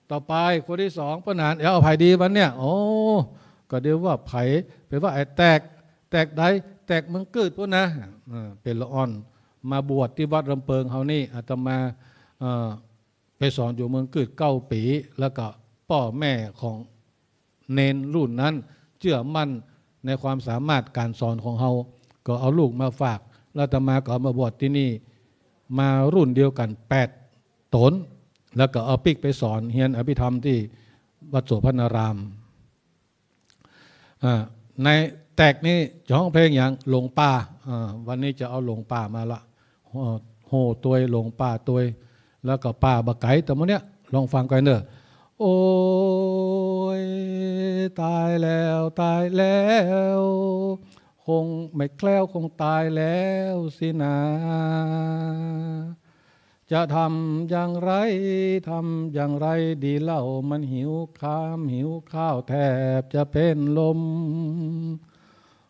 ต่อไปคนที่2ป้าหนานเอาไผ่ดีวันเนี่ยโอ้ก็เดี๋ยวว่าไผ่เป็นว่าไอ้แตกใดแตกเมืองเกิดพวกนะเป็นละอ่อนมาบวชที่วัดลำเปิงเฮานี่อาตมาไปสอนอยู่เมืองเกิด9 ปีแล้วก็พ่อแม่ของเนนรุ่นนั้นเชื่อมั่นในความสามารถการสอนของเฮาก็เอาลูกมาฝากแล้วอาตมาก็เอามาบวชที่นี่มารุ่นเดียวกัน8 ตนแล้วก็เอาปิกไปสอนเฮียนอภิธรรมที่วัดโสภณารามในแตกนี้จะห้องเพลงอย่างหลงป่าวันนี้จะเอาหลงป่ามาละ โหตัวหลงป่าตัวแล้วก็ป่าบะไก่แต่เมื่อเนี้ยลองฟังกันเนอะโอ้ยตายแล้วตายแล้วคงไม่แคล้วคงตายแล้วสินะจะทำอย่างไรทำอย่างไรดีเล่ามันหิวหิวข้าวแทบจะเป็นลม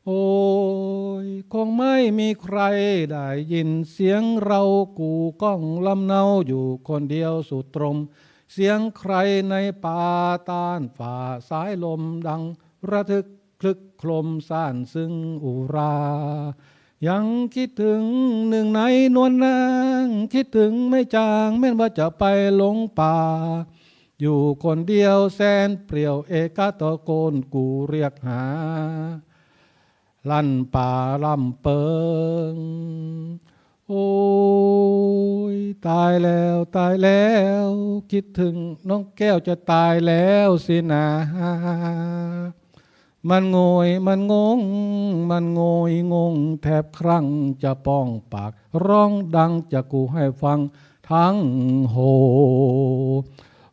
โอ้ยคงไม่มีใครได้ยินเสียงเรากูก้องลำเนาอยู่คนเดียวสุดตรมเสียงใครในป่าต้านฝ่าสายลมดังระทึกคลึกโครมซ่านซึ่งอุรายังคิดถึงหนึ่งในนวลนางคิดถึงไม่จางแม้ว่าจะไปหลงป่าอยู่คนเดียวแสนเปรี่ยวเอกตะโกนกูเรียกหาลั่นป่าลำเปิงโอ้ยตายแล้วตายแล้วคิดถึงน้องแก้วจะตายแล้วสินะมันโงยมันงงมันโงยงงแทบครั้งจะป้องปากร้องดังจะกูให้ฟังทั้งโห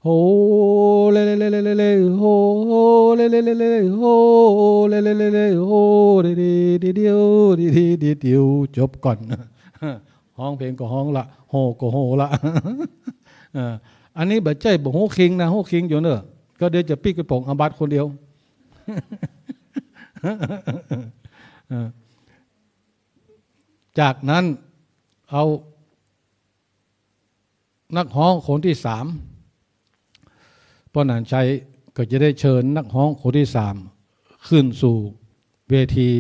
โหเลเลเลเลเลเลโหเลเลเลเลโหเลเลเลเลโหดีดีดีเดียวดีดีดีเดียวจบก่อนห้องเพลงก็ห้องละโหก็โหละอันนี้แบบใจบอกโหคิงนะโหคิงอยู่เนอะก็เดี๋ยวจะปีกกระป๋องอาบัตคนเดียวจากนั้นเอานักฮ้องคนที่3ป้อนานชัยก็จะได้เชิญนักฮ้องคนที่3ขึ้นสู่เวที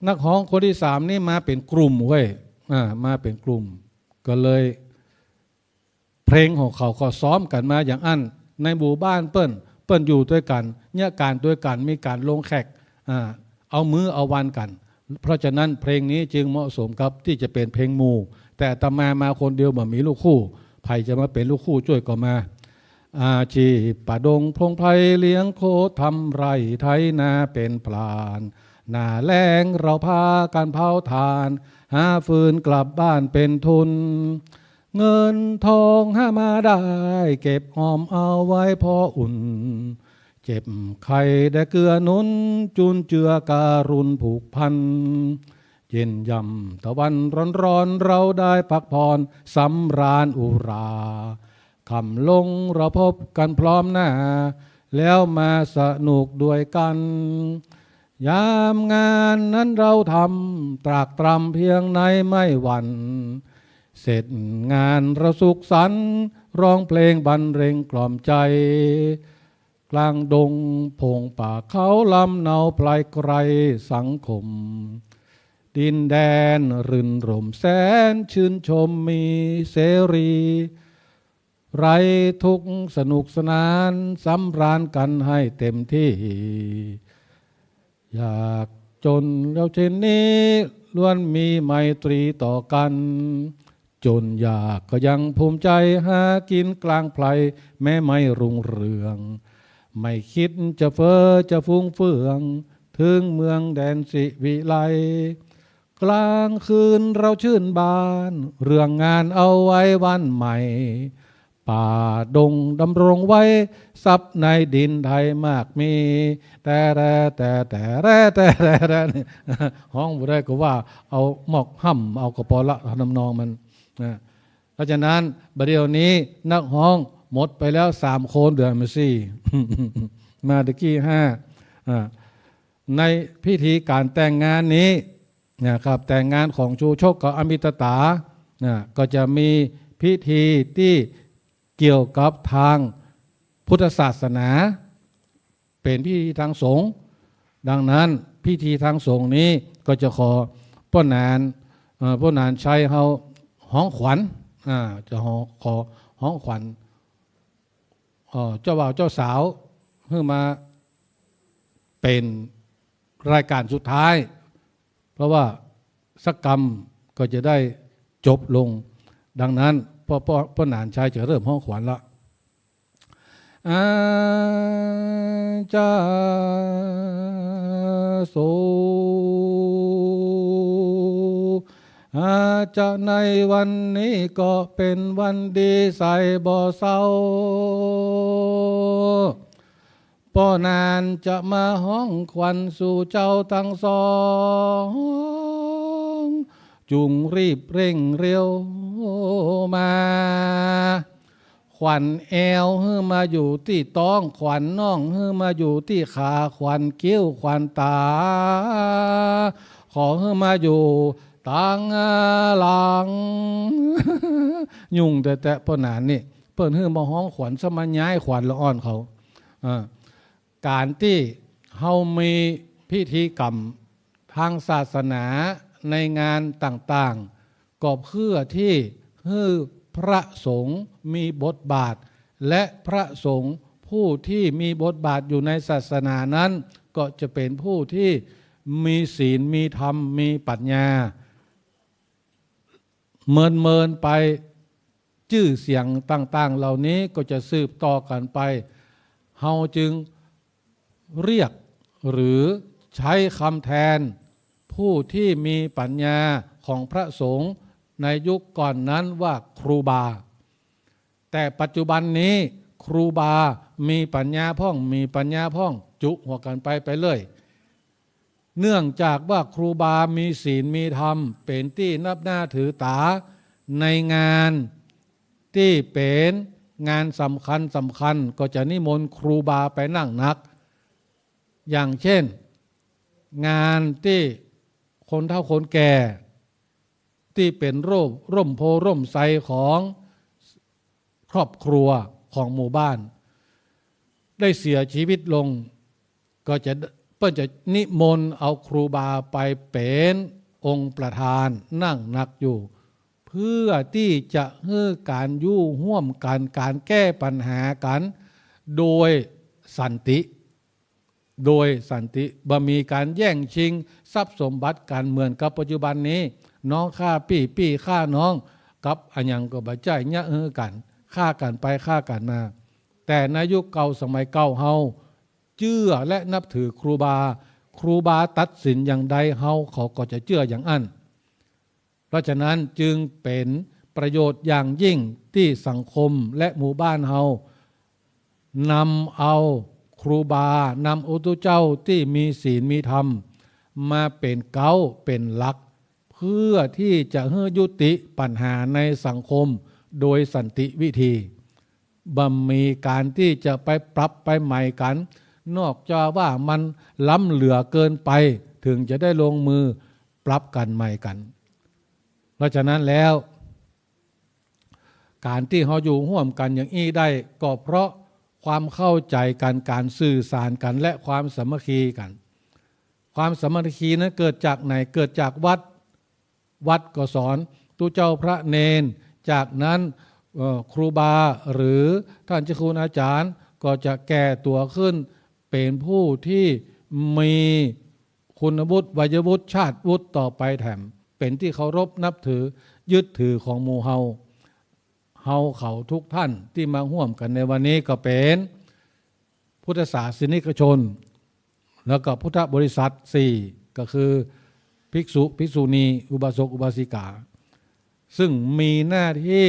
นักฮ้องคนที่3นี่มาเป็นกลุ่มเว้ยมาเป็นกลุ่มก็เลยเพลงของเขาก็ซ้อมกันมาอย่างอันในหมู่บ้านเปิ้นอยู่ด้วยกันเนี่ยการด้วยกันมีการลงแขกเอามือเอาวันกันเพราะฉะนั้นเพลงนี้จึงเหมาะสมครับที่จะเป็นเพลงหมู่แต่ตามาคนเดียวบ่มีลูกคู่ไผ่จะมาเป็นลูกคู่ช่วยก็มาอาชีพป่าดงพงไพเลี้ยงโคทำไรไถนาเป็นพลานหน้าแล้งเราพากันเผาทานหาฟืนกลับบ้านเป็นทุนเงินทองหามาได้เก็บหอมเอาไว้พออุ่นเจ็บไข้ได้เกลือนุนจุนเจือการุณผูกพันเย็นยำตะวันร้อนเราได้พักผ่อนสำราญอุราคำลงเราพบกันพร้อมหน้าแล้วมาสนุกด้วยกันยามงานนั้นเราทำตรากตรำเพียงไหนไม่หวั่นเสร็จงานเราสุขสันต์ร้องเพลงบรรเลงกล่อมใจกลางดงพงป่าเขาลำเนาปลายไกลสังคมดินแดนรื่นรมแสนชื่นชมมีเสรีไรทุกสนุกสนานสำราญกันให้เต็มที่อยากจนแล้วเช่นนี้ล้วนมีไมตรีต่อกันจนอยากก็ยังภูมิใจหากินกลางไพรแม้ไม่รุ่งเรืองไม่คิดจะเฟ้อจะฟุ้งเฟืองถึงเมืองแดนสิวิไลกลางคืนเราชื่นบานเรื่องงานเอาไว้วันใหม่ป่าดงดำรงไว้ทรัพย์ในดินไทยมากมีแต่ห้องบุได้ก็ว่าเอาหมอกห่ำเอากระปอละทำนองมันเพราะฉะนั้นบัดเดี๋ยวนี้นักห้องหมดไปแล้ว3 คนเดือนมาสี่ มาตะกี้5ในพิธีการแต่งงานนี้นะครับแต่งงานของชูชกกับอมิตตาก็จะมีพิธีที่เกี่ยวกับทางพุทธศาสนาเป็นพิธีทางสงฆ์ดังนั้นพิธีทางสงฆ์นี้ก็จะขอป้อนานใช้เฮาห้องขวัญจะขอห้องขวัญเจ้าบ่าวเจ้าสาวเพื่อมาเป็นรายการสุดท้ายเพราะว่าสักกรรมก็จะได้จบลงดังนั้นพ่อหนานชายจะเริ่มห้องขวัญละอาจาโสอา จะในวันนี้ก็เป็นวันดีใส่บ่เศร้าป้อนานจะมาห้องควันสู่เจ้าทั้งสองจุงรีบเร่งเร็วมาขวัญแอวฮือมาอยู่ที่ต้องขวัญน่องฮือมาอยู่ที่ขาขวัญคิ้วขวัญตาขอฮือมาอยู่ตังหลังยุ่งแต่ป้อนานนี่เปิ้นฮือมาห้องขวัญสมัญย้ายขวัญละอ่อนเขาการที่เฮามีพิธีกรรมทางศาสนาในงานต่างๆก็เพื่อที่ให้พระสงฆ์มีบทบาทและพระสงฆ์ผู้ที่มีบทบาทอยู่ในศาสนานั้นก็จะเป็นผู้ที่มีศีลมีธรรมมีปัญญาเมินไปชื่อเสียงต่างๆเหล่านี้ก็จะสืบต่อกันไปเฮาจึงเรียกหรือใช้คำแทนผู้ที่มีปัญญาของพระสงฆ์ในยุคก่อนนั้นว่าครูบาแต่ปัจจุบันนี้ครูบามีปัญญาพ่องมีปัญญาพ่องจุหัวกันไปเลยเนื่องจากว่าครูบามีศีลมีธรรมเป็นที่นับหน้าถือตาในงานที่เป็นงานสำคัญก็จะนิมนต์ครูบาไปนั่งนักอย่างเช่นงานที่คนเฒ่าคนแก่ที่เป็นร่มโพร่มไทรของครอบครัวของหมู่บ้านได้เสียชีวิตลงก็จะเปิ้นจะนิมนต์เอาครูบาไปเป็นองค์ประธานนั่งนักอยู่เพื่อที่จะให้การอยู่ร่วมกันการแก้ปัญหากันโดยสันติบ่มีการแย่งชิงทรัพย์สมบัติกันเหมือนกับปัจจุบันนี้น้องฆ่าพี่ฆ่าน้องกับอันยังก็บ่ใจยะกันฆ่ากันไปฆ่ากันมาแต่ในยุคเก่าสมัยเก่าเฮาเชื่อและนับถือครูบาตัดสินอย่างใดเฮาเขาก็จะเชื่ออย่างนั้นเพราะฉะนั้นจึงเป็นประโยชน์อย่างยิ่งที่สังคมและหมู่บ้านเฮานำเอาครูบานำอุตุเจ้าที่มีศีลมีธรรมมาเป็นเก้าเป็นหลักเพื่อที่จะให้ยุติปัญหาในสังคมโดยสันติวิธีบ่มีการที่จะไปปรับไปใหม่กันนอกจากว่ามันล้ำเหลือเกินไปถึงจะได้ลงมือปรับกันใหม่กันเพราะฉะนั้นแล้วการที่เราอยู่ร่วมกันอย่างนี้ได้ก็เพราะความเข้าใจกันการสื่อสารกันและความสามัคคีกันความสามัคคีนั้นเกิดจากไหนเกิดจากวัดก็สอนตู้เจ้าพระเนนจากนั้นครูบาหรือท่านเจ้าคุณอาจารย์ก็จะแก่ตัวขึ้นเป็นผู้ที่มีคุณวุฒิวัยวุฒิชาติวุฒิต่อไปแถมเป็นที่เคารพนับถือยึดถือของหมู่เฮาเขาทุกท่านที่มาร่วมกันในวันนี้ก็เป็นพุทธศาสนิกชนแล้วก็พุทธบริษัท4ก็คือภิกษุภิกษุณีอุบาสกอุบาสิกาซึ่งมีหน้าที่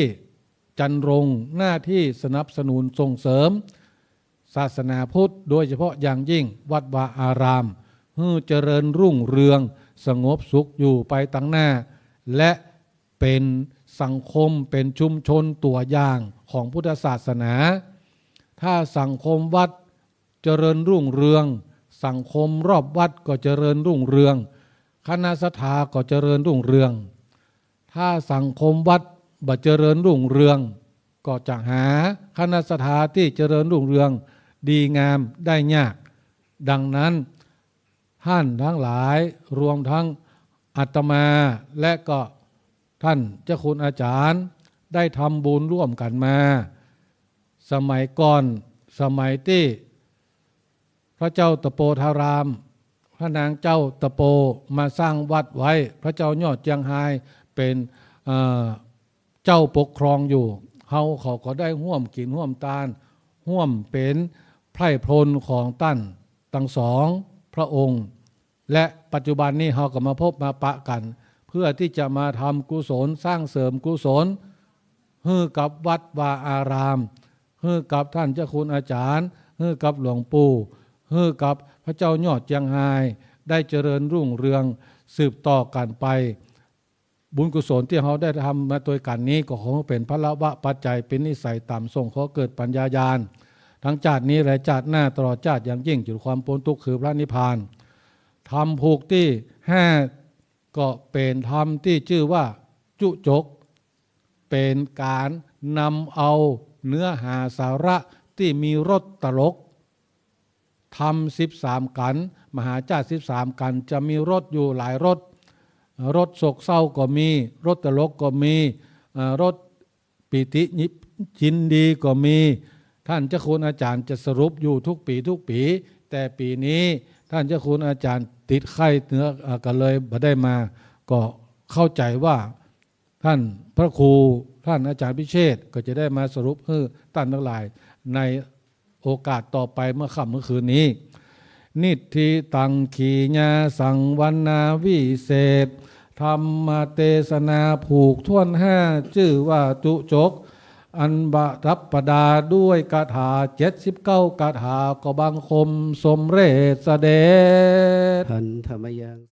จันรงหน้าที่สนับสนุนส่งเสริมศาสนาพุทธโดยเฉพาะอย่างยิ่งวัดวาอารามให้เจริญรุ่งเรืองสงบสุขอยู่ไปตั้งหน้าและเป็นสังคมเป็นชุมชนตัวอย่างของพุทธศาสนาถ้าสังคมวัดเจริญรุ่งเรืองสังคมรอบวัดก็เจริญรุ่งเรืองคณะสถาก็เจริญรุ่งเรืองถ้าสังคมวัดบ่เจริญรุ่งเรืองก็จะหาคณะสถาที่เจริญรุ่งเรืองดีงามได้ยากดังนั้นท่านทั้งหลายรวมทั้งอาตมาและก็ท่านเจ้าคุณอาจารย์ได้ทำบุญร่วมกันมาสมัยก่อนสมัยที่พระเจ้าตะโปธารามพระนางเจ้าตะโปมาสร้างวัดไว้พระเจ้ายอดเจียงไฮ้เป็นเจ้าปกครองอยู่เขาก็ได้ร่วมกินร่วมทานร่วมเป็นไพร่พลของตั้นทั้งสองพระองค์และปัจจุบันนี้เขาก็มาพบมาปะกัน เพื่อที่จะมาทำกุศลสร้างเสริมกุศลให้กับวัดวาอารามให้กับท่านเจ้าคุณอาจารย์ให้กับหลวงปู่ให้กับพระเจ้ายอดเจียงไฮ้ได้เจริญรุ่งเรืองสืบต่อกันไปบุญกุศลที่เขาได้ทำมาโดยกันนี้ก็คงเป็นพละวะปัจจัยเป็นนิสัยต่ำส่งขอเกิดปัญญาญาณทั้งชาตินี้และชาติหน้าตลอดชาติอย่างยิ่งจุดความพ้นทุกข์คือพระนิพพานธรรมผูกที่5ก็เป็นธรรมที่ชื่อว่าจุจกเป็นการนำเอาเนื้อหาสาระที่มีรสตลกทำ13กันมหาชาติ13กันจะมีรสอยู่หลายรสรสโศกเศร้าก็มีรสตลกก็มีรสปิติยินดีก็มีท่านเจ้าคุณอาจารย์จะสรุปอยู่ทุกปีแต่ปีนี้ท่านเจ้าคุณอาจารย์ติดไข้เนื้อก็เลยบ่ได้มาก็เข้าใจว่าท่านพระครูท่านอาจารย์พิเชษก็จะได้มาสรุปให้ท่านทั้งหลายในโอกาสต่อไปเมื่อค่ำเมื่อคืนนี้นิธิตังขีญาสังวันนาวิเศษธรรมเทศนาผูกท่วน5ชื่อว่าจุจกอันบรับประดาด้วยคาถา79คาถาก็บังคมสมเร็จเสด็จทันธรรมยัง